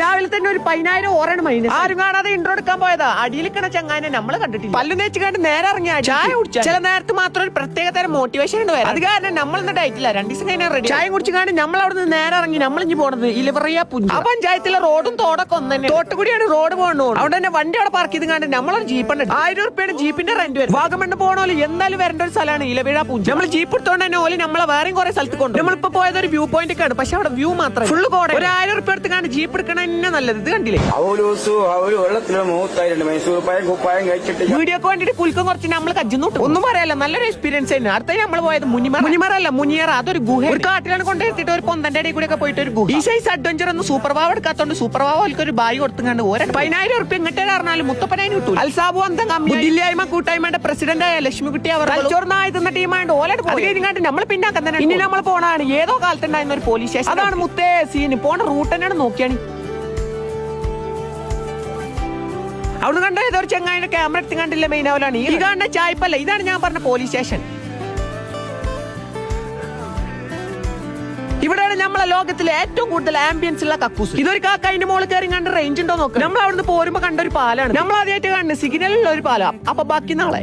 രാവിലെ തന്നെ ഒരു 10,000 ഓറാണ് മൈനസ്. ആരും കാണാതെ ഇൻട്രോ എടുക്കാൻ പോയതാ. അടിയിലിക്കണ ചങ്ങാനെ നമ്മള് കണ്ടിട്ടില്ല. പല്ലു തേച്ച് കണ്ട് നേരെ ഇറങ്ങിയ ചായ കുടിച്ച ചില നേരത്ത് മാത്രം ഒരു പ്രത്യേക തരം മോട്ടിവേഷൻ ഉണ്ട് വരാം. അത് കാരണം നമ്മൾ ഇന്ന് ഡയറ്റില്ല. 2 ദിവസം കഴിഞ്ഞാൽ റെഡി. ചായ കുടിച്ച് കാണി നമ്മൾ അവിടെ നിന്ന് നേരെ ഇറങ്ങി നമ്മൾ ഇനി പോണത് ഇലവറിയ പുഞ്ച. ആ പഞ്ചായത്തിലെ റോഡും തോടൊക്കെ ഒന്ന് തന്നെ. തോട്ടുകൂടിയാണ് റോഡ് പോകണോ. അവിടെ തന്നെ വണ്ടി അവിടെ പാർക്ക് ചെയ്ത് കാണി നമ്മളൊരു ജീപ്പുണ്ട്. 1000 രൂപയുടെ ജീപ്പിന്റെ റെന്റ് വരും. വാഗമണ്ണ് പോകണോല് എന്തായാലും വരേണ്ട ഒരു സ്ഥലമാണ് ഇലവിഴ പുഞ്ച. നമ്മൾ ജീപ്പ് എടുത്തോണ്ട് തന്നെ ഓല് നമ്മളെ വേറെയും കുറെ സ്ഥലത്ത് കൊണ്ട്. നമ്മളിപ്പോ പോയത് ഒരു വ്യൂ പോയിന്റ് ആണ്. പക്ഷെ അവിടെ വ്യൂ മാത്രം ഫുള്ള് കോട. ഒരു 1000 രൂപ എടുത്ത് കാണി ജീപ്പ് എടുക്കണ തന്നെ നല്ലത്. ഇത് കണ്ടില്ലേ വീഡിയോക്ക് വേണ്ടിട്ട് കുൽക്കം കുറച്ച് നമ്മൾ കജ്ജുന്നോട്ട് ഒന്നും പറയാല്ല. നല്ലൊരു എക്സ്പീരിയൻസ് തന്നെ. അടുത്ത നമ്മൾ പോയത് മുനിമറല്ല മുനിയറ. അതൊരു ഗുഹ. ഒരു കാട്ടിലാണ് കൊണ്ടെത്തിയിട്ട് ഒരു പൊന്തന്റെ ഇടയിൽ കൂടെ ഒക്കെ പോയിട്ട് ഒരു ഗുഹ. ഈ സൈസ് അഡ്വഞ്ചർ ഒന്നും സൂപ്പർ പാവ എടുക്കാത്തോണ്ട് സൂപ്പർ പാവ ഒരു ബായി കൊടുത്തുകൊണ്ട് 10,000 രൂപ ഇങ്ങോട്ട് പറഞ്ഞാലും മുത്തപ്പനായി കിട്ടും. അൽസാബു അന്തം ബുദ്ധില്ലായ്മ കൂട്ടായ്മയുടെ പ്രസിഡന്റ് ആയ ലക്ഷ്മിക്കുട്ടി അവർ ചോർന്നായിരുന്ന ടീമായിട്ട് ഓലോട് പോയി നമ്മൾ പിന്നാക്കം തന്നെ. ഇനി നമ്മൾ പോണാണ് ഏതോ കാലത്തുണ്ടായിരുന്ന ഒരു പോലീസ് സ്റ്റേഷൻ. അതാണ് മുത്തേ സീന്. പോണ റൂട്ട് തന്നെയാണ് നോക്കിയാണ്. അവിടെ കണ്ട ഏതോ ഒരു ചെങ്ങായിന്റെ ക്യാമറ എടുത്ത് കണ്ടില്ല. മെയിൻ ആവലാണ് ഈ കാണുന്ന ചായ്പല്ല. ഇതാണ് ഞാൻ പറഞ്ഞ പോലീസ് സ്റ്റേഷൻ. ഇവിടെയാണ് നമ്മളെ ലോകത്തിലെ ഏറ്റവും കൂടുതൽ ആംബിയൻസ് ഉള്ള കക്കൂസ്. ഇതൊരു കാക്ക അതിന്റെ മോള് കയറി കണ്ട് റേഞ്ച് ഉണ്ടോ നോക്കാം. നമ്മൾ അവിടുന്ന് പോരുമ്പോ കണ്ട ഒരു പാലാണ്. നമ്മൾ ആദ്യമായിട്ട് കാണുന്നത് സിഗ്നലുള്ള ഒരു പാലം. അപ്പൊ ബാക്കി നാളെ